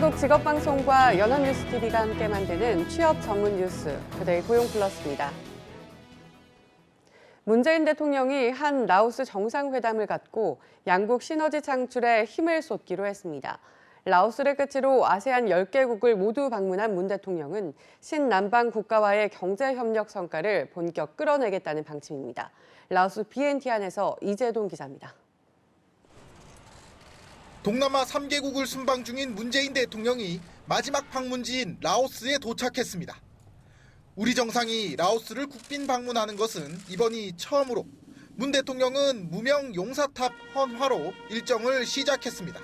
전국 직업방송과 연합뉴스TV가 함께 만드는 취업 전문 뉴스, 그대의 고용 플러스입니다. 문재인 대통령이 한 라오스 정상회담을 갖고 양국 시너지 창출에 힘을 쏟기로 했습니다. 라오스를 끝으로 아세안 10개국을 모두 방문한 문 대통령은 신남방 국가와의 경제협력 성과를 본격 끌어내겠다는 방침입니다. 라오스 비엔티안에서 이재동 기자입니다. 동남아 3개국을 순방 중인 문재인 대통령이 마지막 방문지인 라오스에 도착했습니다. 우리 정상이 라오스를 국빈 방문하는 것은 이번이 처음으로 문 대통령은 무명 용사탑 헌화로 일정을 시작했습니다.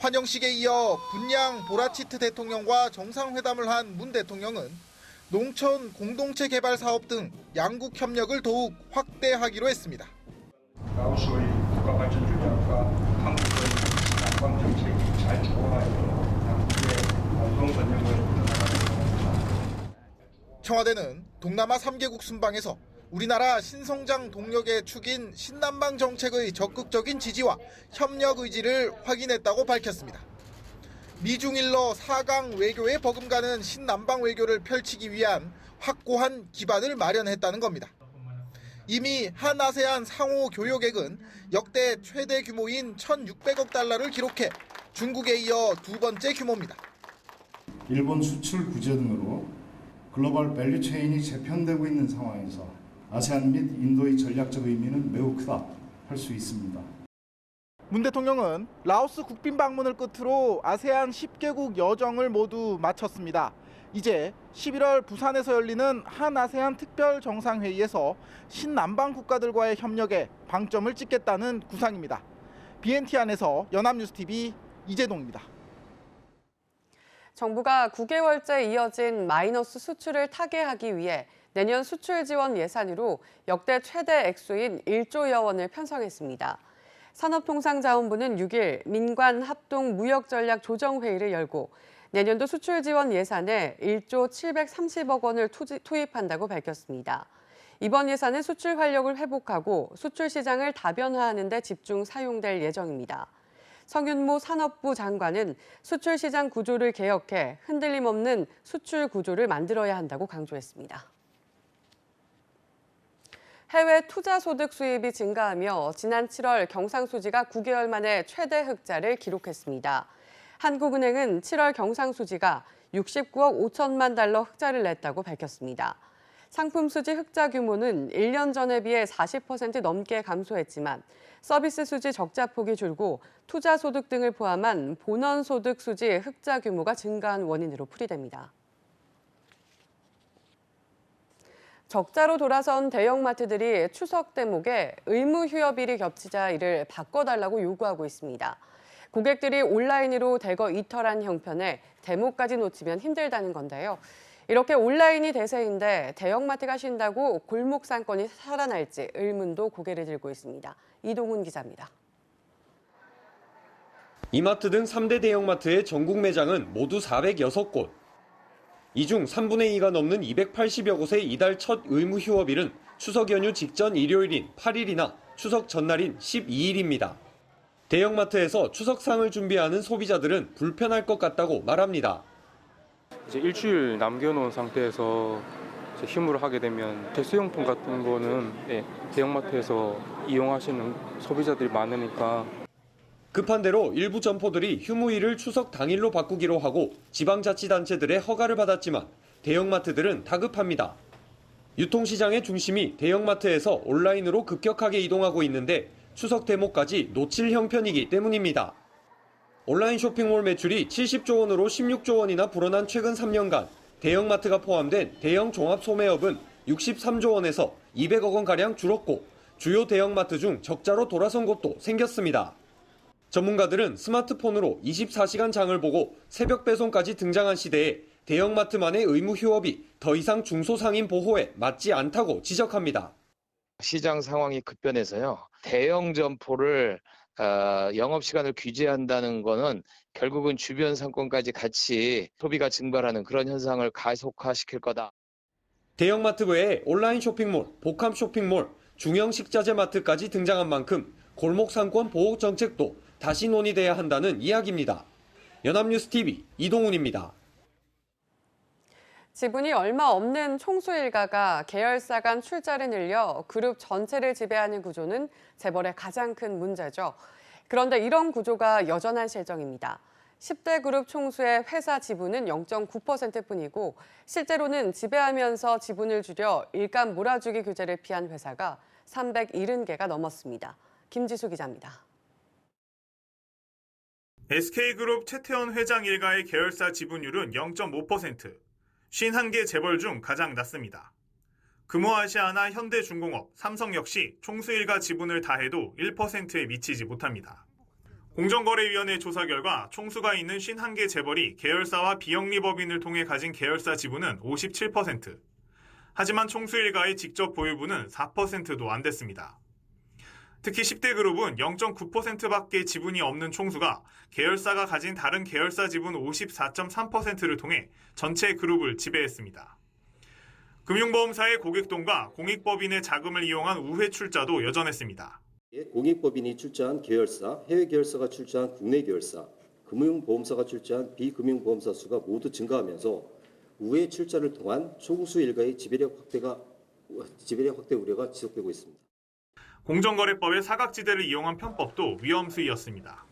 환영식에 이어 분양 보라치트 대통령과 정상회담을 한 문 대통령은 농촌 공동체 개발 사업 등 양국 협력을 더욱 확대하기로 했습니다. 라오스의 국가 발전 전략과 한국의 남방 정책이 잘 조화하여 양국의 공동 번영을 이뤄나가도록 합니다. 청와대는 동남아 3개국 순방에서 우리나라 신성장 동력의 축인 신남방 정책의 적극적인 지지와 협력 의지를 확인했다고 밝혔습니다. 미중일러 4강 외교에 버금가는 신남방 외교를 펼치기 위한 확고한 기반을 마련했다는 겁니다. 이미 한아세안 상호 교역액은 역대 최대 규모인 1,600억 달러를 기록해 중국에 이어 두 번째 규모입니다. 일본 수출 구제 등으로 글로벌 밸류체인이 재편되고 있는 상황에서 아세안 및 인도의 전략적 의미는 매우 크다 할 수 있습니다. 문 대통령은 라오스 국빈 방문을 끝으로 아세안 10개국 여정을 모두 마쳤습니다. 이제 11월 부산에서 열리는 한아세안 특별 정상회의에서 신남방 국가들과의 협력에 방점을 찍겠다는 구상입니다. 비엔티안에서 연합뉴스TV 이재동입니다. 정부가 9개월째 이어진 마이너스 수출을 타개하기 위해 내년 수출 지원 예산으로 역대 최대 액수인 1조여 원을 편성했습니다. 산업통상자원부는 6일 민관 합동 무역전략 조정회의를 열고 내년도 수출 지원 예산에 1조 730억 원을 투입한다고 밝혔습니다. 이번 예산은 수출 활력을 회복하고 수출 시장을 다변화하는 데 집중 사용될 예정입니다. 성윤모 산업부 장관은 수출 시장 구조를 개혁해 흔들림 없는 수출 구조를 만들어야 한다고 강조했습니다. 해외 투자 소득 수입이 증가하며 지난 7월 경상수지가 9개월 만에 최대 흑자를 기록했습니다. 한국은행은 7월 경상수지가 69억 5천만 달러 흑자를 냈다고 밝혔습니다. 상품 수지 흑자 규모는 1년 전에 비해 40% 넘게 감소했지만 서비스 수지 적자 폭이 줄고 투자 소득 등을 포함한 본원 소득 수지 흑자 규모가 증가한 원인으로 풀이됩니다. 적자로 돌아선 대형마트들이 추석 대목에 의무 휴업일이 겹치자 이를 바꿔달라고 요구하고 있습니다. 고객들이 온라인으로 대거 이탈한 형편에 대목까지 놓치면 힘들다는 건데요. 이렇게 온라인이 대세인데 대형마트가 쉰다고 골목 상권이 살아날지 의문도 고개를 들고 있습니다. 이동훈 기자입니다. 이마트 등 3대 대형마트의 전국 매장은 모두 406곳. 이 중 3분의 2가 넘는 280여 곳의 이달 첫 의무 휴업일은 추석 연휴 직전 일요일인 8일이나 추석 전날인 12일입니다. 대형마트에서 추석상을 준비하는 소비자들은 불편할 것 같다고 말합니다. 이제 일주일 남겨놓은 상태에서 휴무를 하게 되면 대수용품 같은 거는 대형마트에서 이용하시는 소비자들이 많으니까. 급한 대로 일부 점포들이 휴무일을 추석 당일로 바꾸기로 하고 지방자치단체들의 허가를 받았지만 대형마트들은 다급합니다. 유통시장의 중심이 대형마트에서 온라인으로 급격하게 이동하고 있는데 추석 대목까지 놓칠 형편이기 때문입니다. 온라인 쇼핑몰 매출이 70조 원으로 16조 원이나 불어난 최근 3년간 대형마트가 포함된 대형 종합소매업은 63조 원에서 200억 원가량 줄었고 주요 대형마트 중 적자로 돌아선 곳도 생겼습니다. 전문가들은 스마트폰으로 24시간 장을 보고 새벽 배송까지 등장한 시대에 대형마트만의 의무 휴업이 더 이상 중소상인 보호에 맞지 않다고 지적합니다. 시장 상황이 급변해서요. 대형 점포를 영업시간을 규제한다는 거는 결국은 주변 상권까지 같이 소비가 증발하는 그런 현상을 가속화시킬 거다. 대형마트 외에 온라인 쇼핑몰, 복합 쇼핑몰, 중형 식자재 마트까지 등장한 만큼 골목 상권 보호 정책도 다시 논의돼야 한다는 이야기입니다. 연합뉴스TV 이동훈입니다. 지분이 얼마 없는 총수 일가가 계열사 간 출자를 늘려 그룹 전체를 지배하는 구조는 재벌의 가장 큰 문제죠. 그런데 이런 구조가 여전한 실정입니다. 10대 그룹 총수의 회사 지분은 0.9%뿐이고 실제로는 지배하면서 지분을 줄여 일감 몰아주기 규제를 피한 회사가 370개가 넘었습니다. 김지수 기자입니다. SK그룹 최태원 회장 일가의 계열사 지분율은 0.5%, 51개 재벌 중 가장 낮습니다. 금호아시아나 현대중공업, 삼성 역시 총수 일가 지분을 다해도 1%에 미치지 못합니다. 공정거래위원회 조사 결과 총수가 있는 51개 재벌이 계열사와 비영리법인을 통해 가진 계열사 지분은 57%. 하지만 총수 일가의 직접 보유분은 4%도 안 됐습니다. 특히 10대 그룹은 0.9%밖에 지분이 없는 총수가 계열사가 가진 다른 계열사 지분 54.3%를 통해 전체 그룹을 지배했습니다. 금융보험사의 고객돈과 공익법인의 자금을 이용한 우회 출자도 여전했습니다. 공익법인이 출자한 계열사, 해외 계열사가 출자한 국내 계열사, 금융보험사가 출자한 비금융보험사 수가 모두 증가하면서 우회 출자를 통한 총수 일가의 지배력 확대 우려가 지속되고 있습니다. 공정거래법의 사각지대를 이용한 편법도 위험수위였습니다.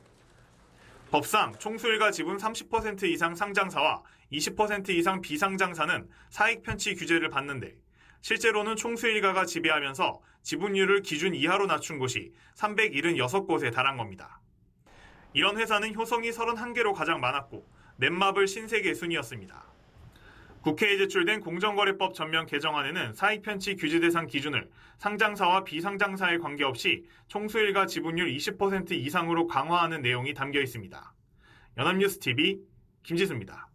법상 총수 일가 지분 30% 이상 상장사와 20% 이상 비상장사는 사익 편취 규제를 받는데 실제로는 총수 일가가 지배하면서 지분율을 기준 이하로 낮춘 곳이 376곳에 달한 겁니다. 이런 회사는 효성이 31개로 가장 많았고 넷마블 신세계 순이었습니다. 국회에 제출된 공정거래법 전면 개정안에는 사익 편취 규제 대상 기준을 상장사와 비상장사에 관계없이 총수 일가 지분율 20% 이상으로 강화하는 내용이 담겨 있습니다. 연합뉴스TV 김지수입니다.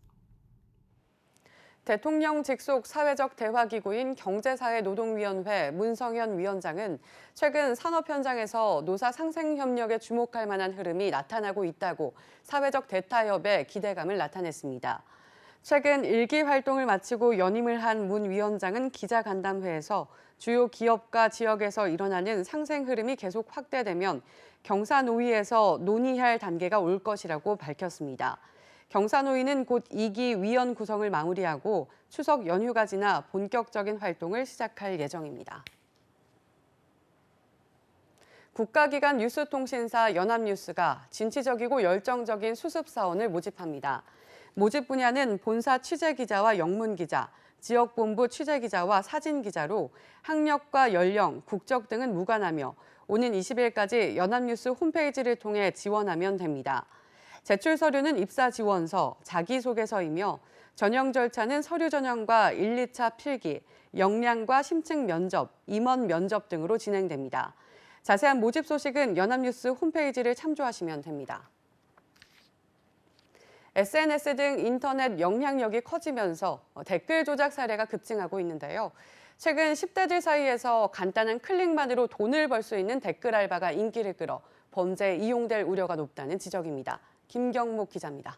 대통령 직속 사회적 대화기구인 경제사회노동위원회 문성현 위원장은 최근 산업 현장에서 노사 상생 협력에 주목할 만한 흐름이 나타나고 있다고 사회적 대타협에 기대감을 나타냈습니다. 최근 일기 활동을 마치고 연임을 한 문 위원장은 기자간담회에서 주요 기업과 지역에서 일어나는 상생 흐름이 계속 확대되면 경사노위에서 논의할 단계가 올 것이라고 밝혔습니다. 경사노위는 곧 2기 위원 구성을 마무리하고 추석 연휴가 지나 본격적인 활동을 시작할 예정입니다. 국가기관 뉴스통신사 연합뉴스가 진취적이고 열정적인 수습사원을 모집합니다. 모집 분야는 본사 취재기자와 영문기자, 지역본부 취재기자와 사진기자로 학력과 연령, 국적 등은 무관하며 오는 20일까지 연합뉴스 홈페이지를 통해 지원하면 됩니다. 제출 서류는 입사 지원서, 자기소개서이며 전형 절차는 서류 전형과 1, 2차 필기, 역량과 심층 면접, 임원 면접 등으로 진행됩니다. 자세한 모집 소식은 연합뉴스 홈페이지를 참조하시면 됩니다. SNS 등 인터넷 영향력이 커지면서 댓글 조작 사례가 급증하고 있는데요. 최근 10대들 사이에서 간단한 클릭만으로 돈을 벌 수 있는 댓글 알바가 인기를 끌어 범죄에 이용될 우려가 높다는 지적입니다. 김경목 기자입니다.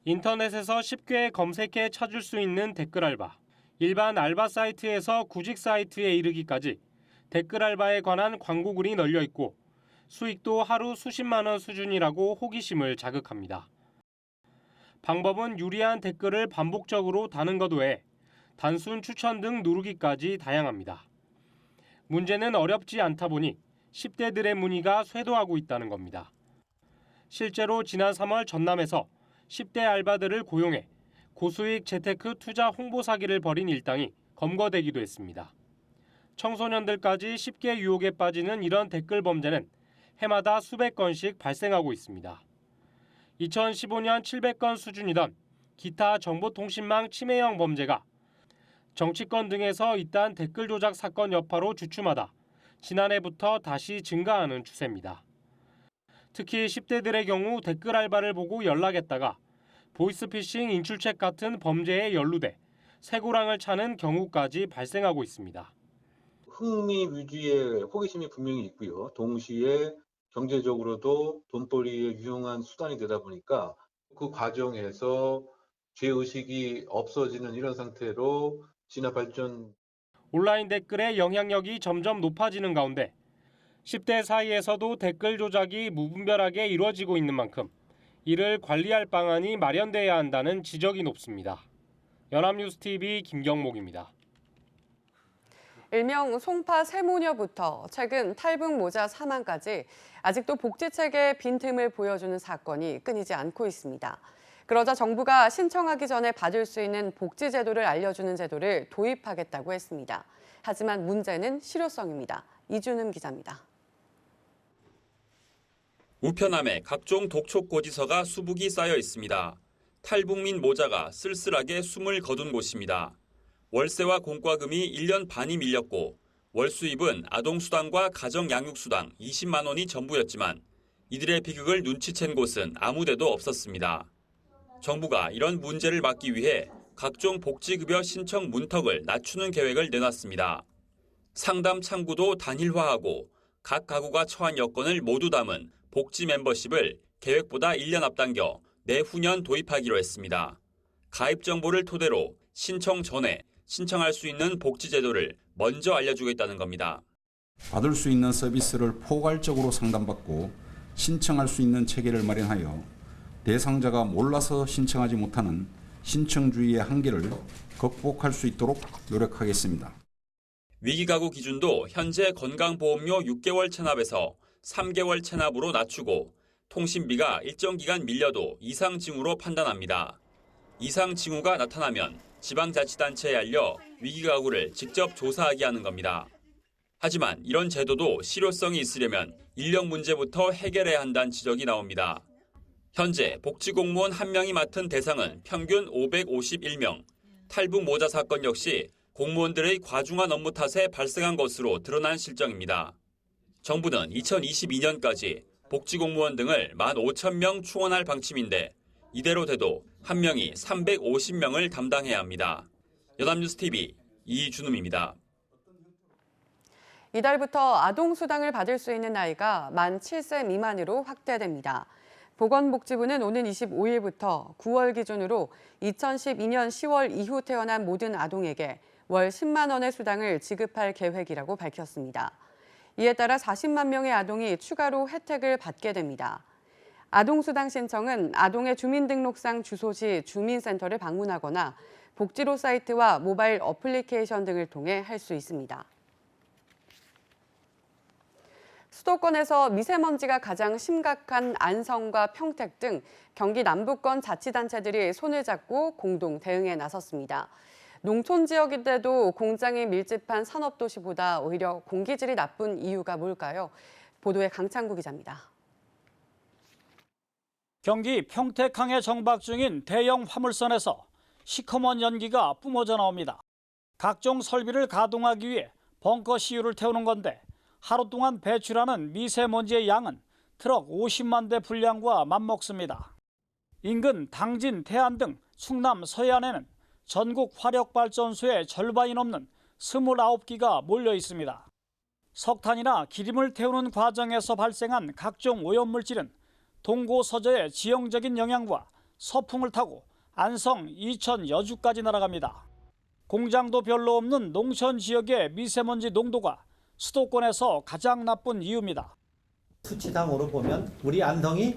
인터넷에서 쉽게 검색해 찾을 수 있는 댓글 알바. 일반 알바 사이트에서 구직 사이트에 이르기까지 댓글 알바에 관한 광고글이 널려 있고 수익도 하루 수십만 원 수준이라고 호기심을 자극합니다. 방법은 유리한 댓글을 반복적으로 다는 것 외에 단순 추천 등 누르기까지 다양합니다. 문제는 어렵지 않다 보니 10대들의 문의가 쇄도하고 있다는 겁니다. 실제로 지난 3월 전남에서 10대 알바들을 고용해 고수익 재테크 투자 홍보 사기를 벌인 일당이 검거되기도 했습니다. 청소년들까지 쉽게 유혹에 빠지는 이런 댓글 범죄는 해마다 수백 건씩 발생하고 있습니다. 2015년 700건 수준이던 기타 정보통신망 침해형 범죄가 정치권 등에서 잇따른 댓글 조작 사건 여파로 주춤하다 지난해부터 다시 증가하는 추세입니다. 특히 10대들의 경우 댓글 알바를 보고 연락했다가 보이스피싱 인출책 같은 범죄에 연루돼 쇠고랑을 차는 경우까지 발생하고 있습니다. 흥미 위주의 호기심이 분명히 있고요. 동시에 경제적으로도 돈벌이에 유용한 수단이 되다 보니까 그 과정에서 죄의식이 없어지는 이런 상태로 진화 발전. 온라인 댓글의 영향력이 점점 높아지는 가운데 10대 사이에서도 댓글 조작이 무분별하게 이루어지고 있는 만큼 이를 관리할 방안이 마련돼야 한다는 지적이 높습니다. 연합뉴스TV 김경목입니다. 일명 송파 세모녀부터 최근 탈북 모자 사망까지 아직도 복지체계의 빈틈을 보여주는 사건이 끊이지 않고 있습니다. 그러자 정부가 신청하기 전에 받을 수 있는 복지제도를 알려주는 제도를 도입하겠다고 했습니다. 하지만 문제는 실효성입니다. 이준음 기자입니다. 우편함에 각종 독촉고지서가 수북이 쌓여 있습니다. 탈북민 모자가 쓸쓸하게 숨을 거둔 곳입니다. 월세와 공과금이 1년 반이 밀렸고 월 수입은 아동수당과 가정양육수당 20만 원이 전부였지만 이들의 비극을 눈치챈 곳은 아무 데도 없었습니다. 정부가 이런 문제를 막기 위해 각종 복지급여 신청 문턱을 낮추는 계획을 내놨습니다. 상담 창구도 단일화하고 각 가구가 처한 여건을 모두 담은 복지 멤버십을 계획보다 1년 앞당겨 내후년 도입하기로 했습니다. 가입 정보를 토대로 신청 전에 신청할 수 있는 복지 제도를 먼저 알려주겠다는 겁니다. 받을 수 있는 서비스를 포괄적으로 상담받고 신청할 수 있는 체계를 마련하여 대상자가 몰라서 신청하지 못하는 신청주의의 한계를 극복할 수 있도록 노력하겠습니다. 위기가구 기준도 현재 건강보험료 6개월 체납에서 3개월 체납으로 낮추고 통신비가 일정 기간 밀려도 이상징후로 판단합니다. 이상징후가 나타나면 지방자치단체에 알려 위기가구를 직접 조사하게 하는 겁니다. 하지만 이런 제도도 실효성이 있으려면 인력 문제부터 해결해야 한다는 지적이 나옵니다. 현재 복지공무원 1명이 맡은 대상은 평균 551명. 탈북 모자 사건 역시 공무원들의 과중한 업무 탓에 발생한 것으로 드러난 실정입니다. 정부는 2022년까지 복지공무원 등을 15,000명 충원할 방침인데 이대로 돼도 1명이 350명을 담당해야 합니다. 연합뉴스TV 이준음입니다. 이달부터 아동수당을 받을 수 있는 나이가 만 7세 미만으로 확대됩니다. 보건복지부는 오는 25일부터 9월 기준으로 2012년 10월 이후 태어난 모든 아동에게 월 10만 원의 수당을 지급할 계획이라고 밝혔습니다. 이에 따라 40만 명의 아동이 추가로 혜택을 받게 됩니다. 아동수당 신청은 아동의 주민등록상 주소지 주민센터를 방문하거나 복지로 사이트와 모바일 어플리케이션 등을 통해 할 수 있습니다. 수도권에서 미세먼지가 가장 심각한 안성과 평택 등 경기 남부권 자치단체들이 손을 잡고 공동 대응에 나섰습니다. 농촌 지역인데도 공장이 밀집한 산업도시보다 오히려 공기질이 나쁜 이유가 뭘까요? 보도에 강창구 기자입니다. 경기 평택항에 정박 중인 대형 화물선에서 시커먼 연기가 뿜어져 나옵니다. 각종 설비를 가동하기 위해 벙커 CU를 태우는 건데 하루 동안 배출하는 미세먼지의 양은 트럭 50만 대 분량과 맞먹습니다. 인근 당진, 태안 등 충남 서해안에는 전국 화력발전소의 절반이 넘는 29기가 몰려 있습니다. 석탄이나 기름을 태우는 과정에서 발생한 각종 오염물질은 동고서저의 지형적인 영향과 서풍을 타고 안성, 이천, 여주까지 날아갑니다. 공장도 별로 없는 농촌 지역의 미세먼지 농도가 수도권에서 가장 나쁜 이유입니다. 수치상으로 보면 우리 안성이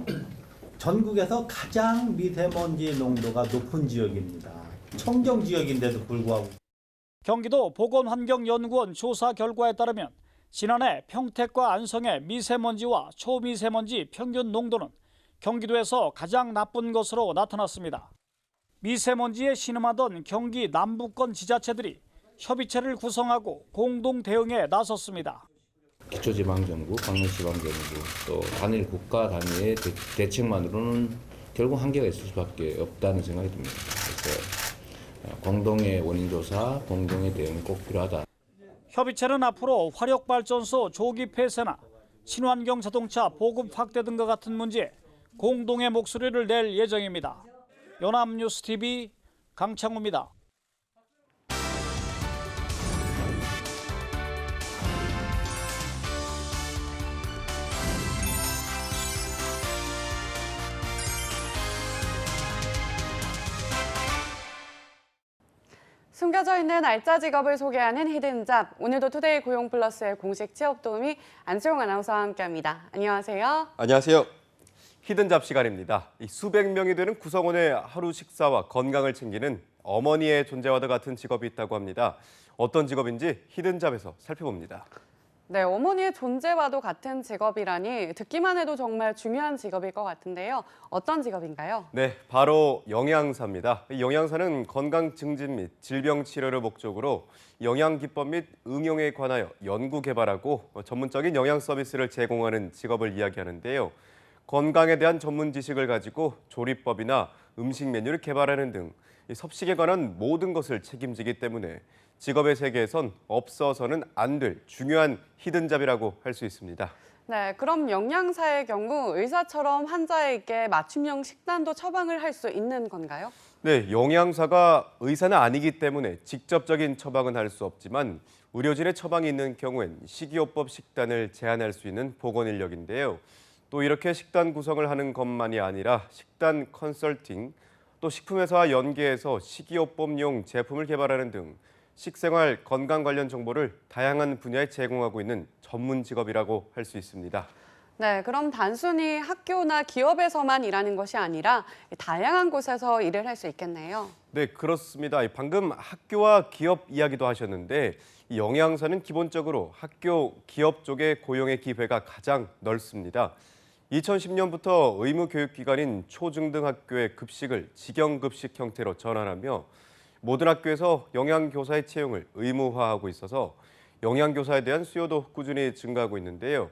전국에서 가장 미세먼지 농도가 높은 지역입니다. 청정 지역인데도 불구하고. 경기도 보건환경연구원 조사 결과에 따르면 지난해 평택과 안성의 미세먼지와 초미세먼지 평균 농도는 경기도에서 가장 나쁜 것으로 나타났습니다. 미세먼지에 신음하던 경기 남부권 지자체들이 협의체를 구성하고 공동 대응에 나섰습니다. 기초지방정부, 광역지방정부, 또 단일 국가 단위의 대책만으로는 결국 한계가 있을 수밖에 없다는 생각이 듭니다. 그래서 공동의 원인조사, 공동의 대응이 꼭 필요하다. 협의체는 앞으로 화력발전소 조기 폐쇄나 친환경 자동차 보급 확대 등과 같은 문제에 공동의 목소리를 낼 예정입니다. 연합뉴스TV 강창우입니다. 숨겨 숨겨져 있는 알짜 직업을 소개하는 히든잡. 오늘도 투데이 고용플러스의 공식 취업 도우미 안치홍 아나운서와 함께합니다. 안녕하세요. 안녕하세요. 히든잡 시간입니다. 수백 명이 되는 구성원의 하루 식사와 건강을 챙기는 어머니의 존재와도 같은 직업이 있다고 합니다. 어떤 직업인지 히든잡에서 살펴봅니다. 네, 어머니의 존재와도 같은 직업이라니 듣기만 해도 정말 중요한 직업일 것 같은데요. 어떤 직업인가요? 네, 바로 영양사입니다. 이 영양사는 건강 증진 및 질병 치료를 목적으로 영양 기법 및 응용에 관하여 연구 개발하고 전문적인 영양 서비스를 제공하는 직업을 이야기하는데요. 건강에 대한 전문 지식을 가지고 조리법이나 음식 메뉴를 개발하는 등 섭식에 관한 모든 것을 책임지기 때문에 직업의 세계에선 없어서는 안 될 중요한 히든잡이라고 할 수 있습니다. 네, 그럼 영양사의 경우 의사처럼 환자에게 맞춤형 식단도 처방을 할 수 있는 건가요? 네, 영양사가 의사는 아니기 때문에 직접적인 처방은 할 수 없지만 의료진의 처방이 있는 경우엔 식이요법 식단을 제안할 수 있는 보건 인력인데요. 또 이렇게 식단 구성을 하는 것만이 아니라 식단 컨설팅, 또 식품회사와 연계해서 식이요법용 제품을 개발하는 등 식생활 건강 관련 정보를 다양한 분야에 제공하고 있는 전문 직업이라고 할 수 있습니다. 네, 그럼 단순히 학교나 기업에서만 일하는 것이 아니라 다양한 곳에서 일을 할 수 있겠네요. 네, 그렇습니다. 방금 학교와 기업 이야기도 하셨는데 이 영양사는 기본적으로 학교, 기업 쪽의 고용의 기회가 가장 넓습니다. 2010년부터 의무교육기관인 초중등학교의 급식을 직영급식 형태로 전환하며 모든 학교에서 영양교사의 채용을 의무화하고 있어서 영양교사에 대한 수요도 꾸준히 증가하고 있는데요.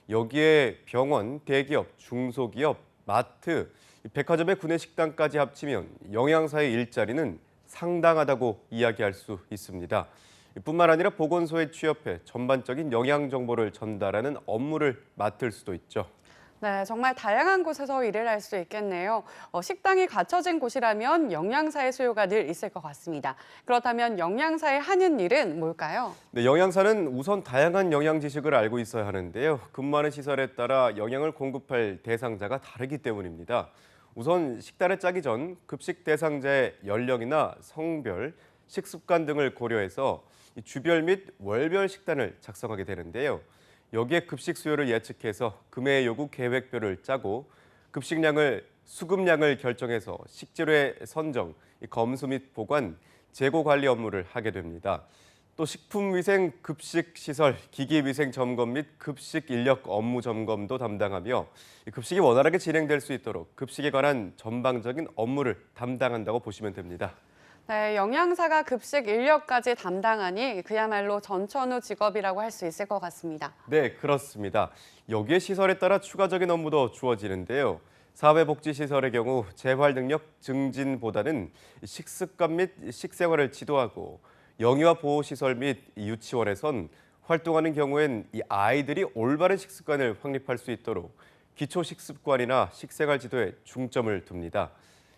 여기에 병원, 대기업, 중소기업, 마트, 백화점의 구내식당까지 합치면 영양사의 일자리는 상당하다고 이야기할 수 있습니다. 뿐만 아니라 보건소에 취업해 전반적인 영양 정보를 전달하는 업무를 맡을 수도 있죠. 네, 정말 다양한 곳에서 일을 할 수 있겠네요. 식당이 갖춰진 곳이라면 영양사의 수요가 늘 있을 것 같습니다. 그렇다면 영양사의 하는 일은 뭘까요? 네, 영양사는 우선 다양한 영양 지식을 알고 있어야 하는데요. 근무하는 시설에 따라 영양을 공급할 대상자가 다르기 때문입니다. 우선 식단을 짜기 전 급식 대상자의 연령이나 성별, 식습관 등을 고려해서 주별 및 월별 식단을 작성하게 되는데요. 여기에 급식 수요를 예측해서 금해 요구 계획표를 짜고 급식량을 수급량을 결정해서 식재료의 선정, 검수 및 보관, 재고 관리 업무를 하게 됩니다. 또 식품위생 급식시설, 기기위생 점검 및 급식 인력 업무 점검도 담당하며 급식이 원활하게 진행될 수 있도록 급식에 관한 전방적인 업무를 담당한다고 보시면 됩니다. 네, 영양사가 급식 인력까지 담당하니 그야말로 전천후 직업이라고 할 수 있을 것 같습니다. 네, 그렇습니다. 여기에 시설에 따라 추가적인 업무도 주어지는데요. 사회복지시설의 경우 재활 능력 증진보다는 식습관 및 식생활을 지도하고 영유아 보호시설 및 유치원에선 활동하는 경우엔 이 아이들이 올바른 식습관을 확립할 수 있도록 기초 식습관이나 식생활 지도에 중점을 둡니다.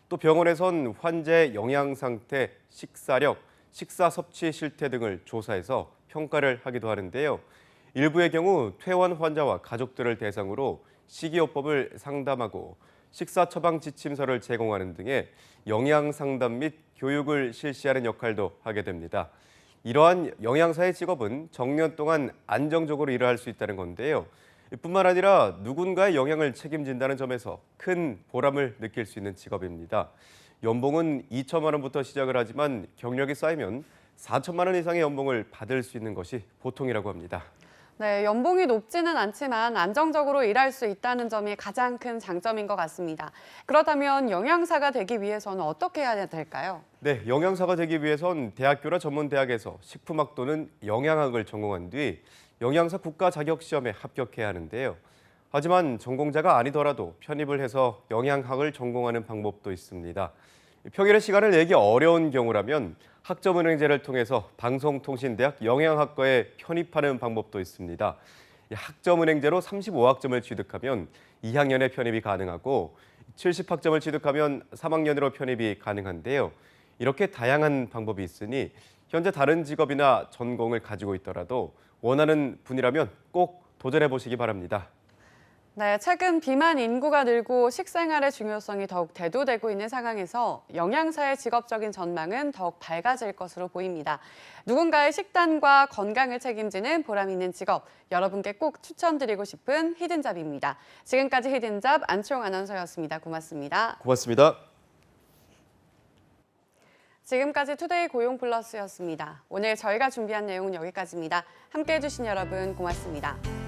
또 병원에선 환자의 영양 상태, 식사력, 식사 섭취 실태 등을 조사해서 평가를 하기도 하는데요. 일부의 경우 퇴원 환자와 가족들을 대상으로 식이요법을 상담하고 식사 처방 지침서를 제공하는 등의 영양 상담 및 교육을 실시하는 역할도 하게 됩니다. 이러한 영양사의 직업은 정년 동안 안정적으로 일을 할 수 있다는 건데요. 뿐만 아니라 누군가의 영양을 책임진다는 점에서 큰 보람을 느낄 수 있는 직업입니다. 연봉은 2천만 원부터 시작을 하지만 경력이 쌓이면 4천만 원 이상의 연봉을 받을 수 있는 것이 보통이라고 합니다. 네, 연봉이 높지는 않지만 안정적으로 일할 수 있다는 점이 가장 큰 장점인 것 같습니다. 그렇다면 영양사가 되기 위해서는 어떻게 해야 될까요? 네, 영양사가 되기 위해선 대학교나 전문대학에서 식품학 또는 영양학을 전공한 뒤 영양사 국가 자격 시험에 합격해야 하는데요. 하지만 전공자가 아니더라도 편입을 해서 영양학을 전공하는 방법도 있습니다. 평일에 시간을 내기 어려운 경우라면 학점은행제를 통해서 방송통신대학 영양학과에 편입하는 방법도 있습니다. 학점은행제로 35학점을 취득하면 2학년에 편입이 가능하고 70학점을 취득하면 3학년으로 편입이 가능한데요. 이렇게 다양한 방법이 있으니 현재 다른 직업이나 전공을 가지고 있더라도 원하는 분이라면 꼭 도전해 보시기 바랍니다. 네, 최근 비만 인구가 늘고 식생활의 중요성이 더욱 대두되고 있는 상황에서 영양사의 직업적인 전망은 더욱 밝아질 것으로 보입니다. 누군가의 식단과 건강을 책임지는 보람 있는 직업, 여러분께 꼭 추천드리고 싶은 히든잡입니다. 지금까지 히든잡 안치홍 아나운서였습니다. 고맙습니다. 고맙습니다. 지금까지 투데이 고용 플러스였습니다. 오늘 저희가 준비한 내용은 여기까지입니다. 함께해 주신 여러분 고맙습니다.